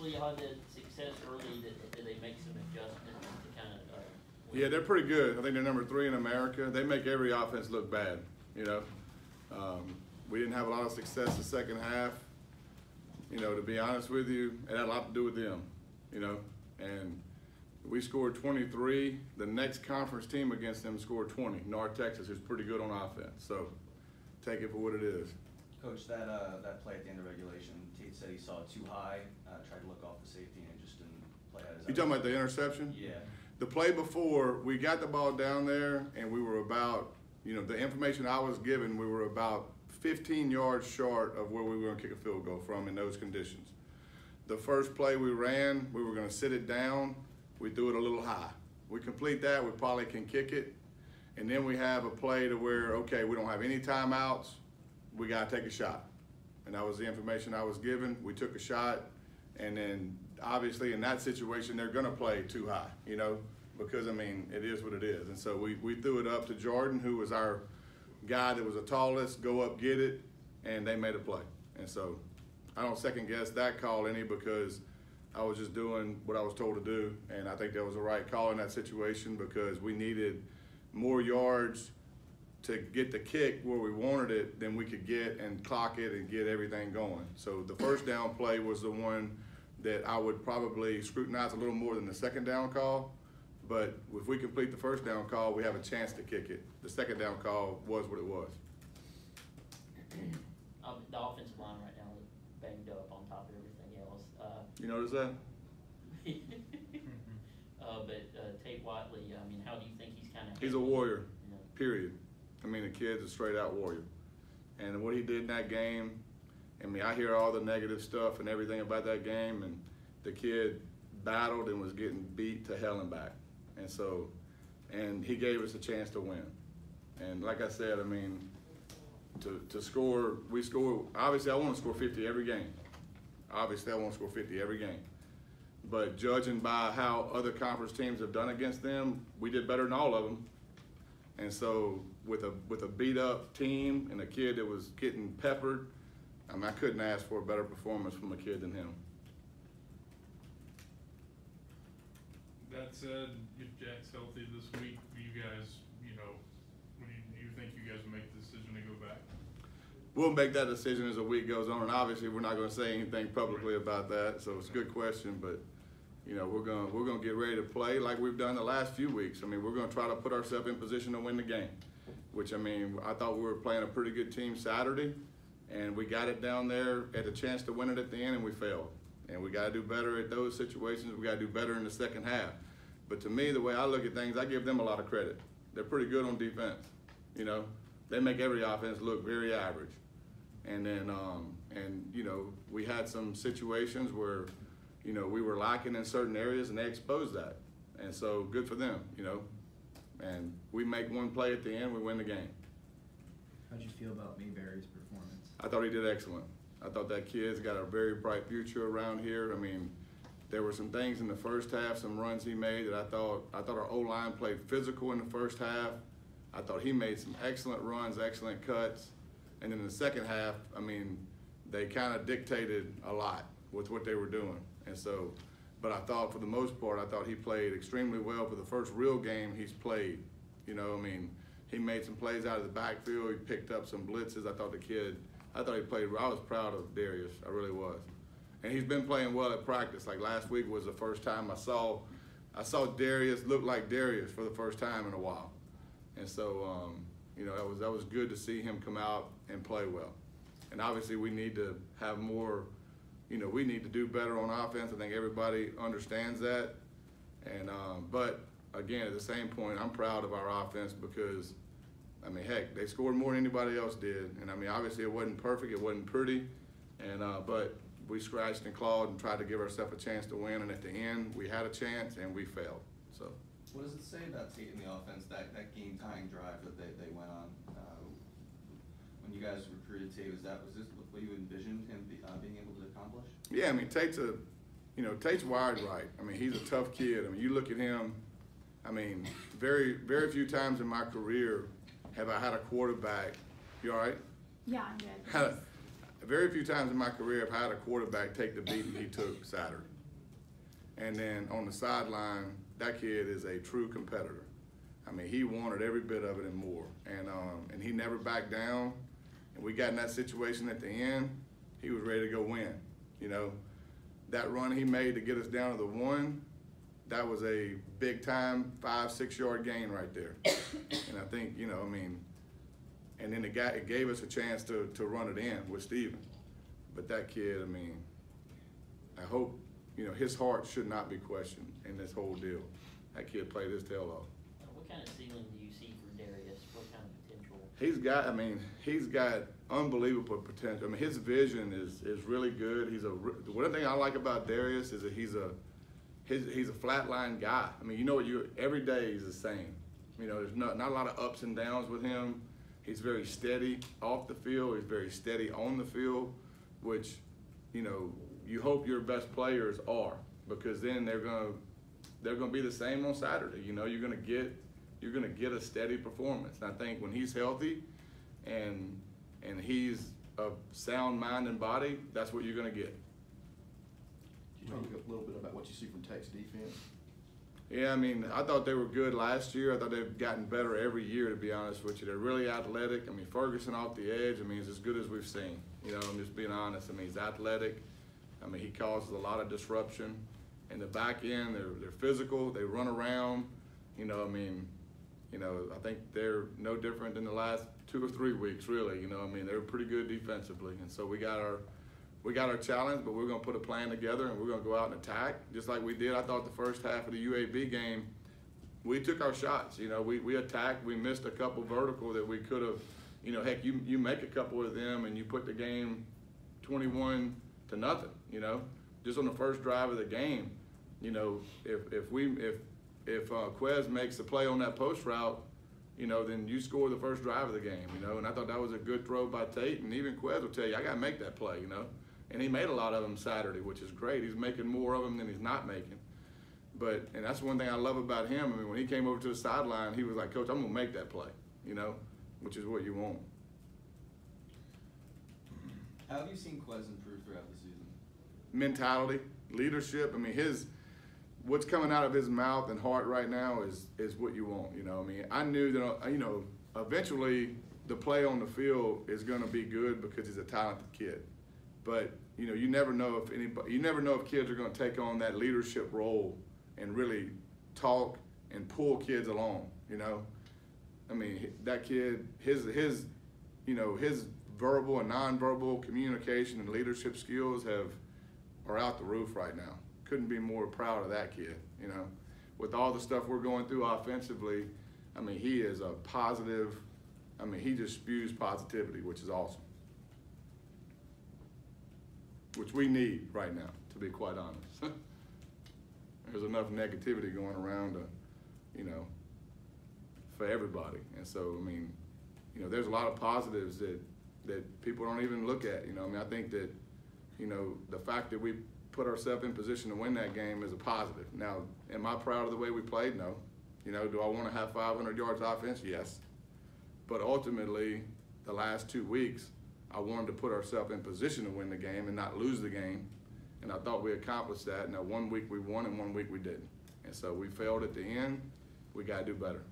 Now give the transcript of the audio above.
defensively, y'all had the success early. Did they make some adjustments to kind of? Yeah, they're pretty good. I think they're number 3 in America. They make every offense look bad. You know, we didn't have a lot of success the second half. You know, to be honest with you, it had a lot to do with them. You know, and we scored 23. The next conference team against them scored 20. North Texas, who's pretty good on offense. So take it for what it is. Coach, that play at the end of regulation, Tate said he saw it too high, tried to look off the safety, and it just didn't play out. You talking about the interception? Yeah. The play before, we got the ball down there, and we were about, you know, the information I was given, we were about 15 yards short of where we were going to kick a field goal from in those conditions. The first play we ran, we were going to sit it down. We threw it a little high. We complete that, we probably can kick it. And then we have a play to where, okay, we don't have any timeouts. We got to take a shot. And that was the information I was given. We took a shot, and then obviously in that situation, they're going to play too high, you know, because, I mean, it is what it is. And so we threw it up to Jordan, who was our guy that was the tallest, go up, get it, and they made a play. And so I don't second guess that call any, because I was just doing what I was told to do, and I think that was the right call in that situation, because we needed more yards to get the kick where we wanted it than we could get and clock it and get everything going. So the first down play was the one that I would probably scrutinize a little more than the second down call. But if we complete the first down call, we have a chance to kick it. The second down call was what it was. The offensive line right now is banged up on top of everything else. You notice that? But Tate Watley, I mean, how do you think he's kind of? He's a warrior, you know? period. I mean, the kid's a straight out warrior. And what he did in that game, I mean, I hear all the negative stuff and everything about that game, and the kid battled and was getting beat to hell and back. And so, and he gave us a chance to win. And like I said, I mean, to score, we score, obviously I want to score 50 every game. Obviously I want to score 50 every game. But judging by how other conference teams have done against them, we did better than all of them. And so with a beat up team and a kid that was getting peppered, I mean, I couldn't ask for a better performance from a kid than him. That said, if Jack's healthy this week, you guys, you know, do you think you guys will make the decision to go back? We'll make that decision as the week goes on, and obviously we're not going to say anything publicly about that. So it's a good question, but you know, we're gonna get ready to play like we've done the last few weeks. I mean, we're gonna try to put ourselves in position to win the game. Which, I mean, I thought we were playing a pretty good team Saturday, and we got it down there, had a chance to win it at the end, and we failed. And we got to do better at those situations. We got to do better in the second half. But to me, the way I look at things, I give them a lot of credit. They're pretty good on defense. You know, they make every offense look very average. And then, you know, we had some situations where, you know, we were lacking in certain areas, and they exposed that. And so, good for them, you know. And we make one play at the end, we win the game. How'd you feel about Mayberry's performance? I thought he did excellent. I thought that kid's got a very bright future around here. I mean, there were some things in the first half, some runs he made that I thought our O-line played physical in the first half. I thought he made some excellent runs, excellent cuts. And then in the second half, I mean, they kind of dictated a lot with what they were doing. And so, but I thought for the most part, I thought he played extremely well for the first real game he's played. You know, I mean, he made some plays out of the backfield. He picked up some blitzes. I thought he played, I was proud of Darius. I really was. And he's been playing well at practice. Like last week was the first time I saw Darius look like Darius for the first time in a while. And so, you know, that was good to see him come out and play well. And obviously we need to have more, you know, we need to do better on offense. I think everybody understands that. And but again, at the same point, I'm proud of our offense because, I mean, heck, they scored more than anybody else did. And I mean, obviously it wasn't perfect, it wasn't pretty, and but we scratched and clawed and tried to give ourselves a chance to win. And at the end, we had a chance and we failed. So. What does it say about Tate in the offense, that game-tying drive that they went on? When you guys recruited Tate, was this what you envisioned him being able to accomplish? Yeah, I mean, Tate's wired right. I mean, he's a tough kid. I mean, you look at him, I mean, very, very few times in my career have I had a quarterback. You all right? Yeah, I'm good. very few times in my career I've had a quarterback take the beating he took Saturday. And then on the sideline, that kid is a true competitor. I mean, he wanted every bit of it and more. And he never backed down. And we got in that situation at the end, he was ready to go win. You know, that run he made to get us down to the 1, that was a big time 5-6 yard gain right there. And I think, you know, I mean, and then it gave us a chance to run it in with Steven. But that kid, I mean, I hope, you know, his heart should not be questioned in this whole deal. That kid played his tail off. What kind of ceiling do you see for Darius? What kind of potential? He's got unbelievable potential. I mean, his vision is really good. One thing I like about Darius is that he's a flatline guy. I mean, you know what, every day he's the same. You know, there's not a lot of ups and downs with him. He's very steady off the field. He's very steady on the field, which, you know, you hope your best players are, because then they're gonna be the same on Saturday. You know, you're gonna get a steady performance. And I think when he's healthy and he's of sound mind and body, that's what you're gonna get. Can you talk a little bit about what you see from Tech's defense? Yeah, I mean, I thought they were good last year. I thought they've gotten better every year, to be honest with you. They're really athletic. I mean, Ferguson off the edge, I mean, he's as good as we've seen. You know, I'm just being honest. I mean, he's athletic. I mean, he causes a lot of disruption. In the back end, they're physical. They run around. You know, I mean, you know, I think they're no different than the last 2 or 3 weeks, really. You know, I mean, they're pretty good defensively. And so we got our challenge, but we're going to put a plan together and we're going to go out and attack just like we did. I thought the first half of the UAB game, we took our shots. You know, we attacked. We missed a couple vertical that we could have, you know, heck, you make a couple of them and you put the game 21-0, you know, just on the first drive of the game. You know, if Quez makes a play on that post route, you know, then you score the first drive of the game, you know. And I thought that was a good throw by Tate, and even Quez will tell you, I got to make that play, you know. And he made a lot of them Saturday, which is great. He's making more of them than he's not making. And that's one thing I love about him. I mean, when he came over to the sideline, he was like, Coach, I'm going to make that play, you know, which is what you want. How have you seen Quez improve throughout the season? Mentality, leadership. I mean, what's coming out of his mouth and heart right now is what you want. You know, I mean, I knew that, you know, eventually the play on the field is going to be good because he's a talented kid. But, you know, you never know if kids are going to take on that leadership role and really talk and pull kids along, you know. I mean, that kid, his verbal and nonverbal communication and leadership skills are out the roof right now. Couldn't be more proud of that kid, you know. With all the stuff we're going through offensively, I mean, he is a positive, I mean, he just spews positivity, which is awesome. Which we need right now, to be quite honest. There's enough negativity going around, you know, for everybody. And so, I mean, you know, there's a lot of positives that people don't even look at, you know. I mean, I think that, you know, the fact that we put ourselves in position to win that game is a positive. Now, am I proud of the way we played? No. You know, do I want to have 500 yards offense? Yes. But ultimately, the last 2 weeks, I wanted to put ourselves in position to win the game and not lose the game. And I thought we accomplished that. Now, 1 week we won and 1 week we didn't. And so we failed at the end. We got to do better.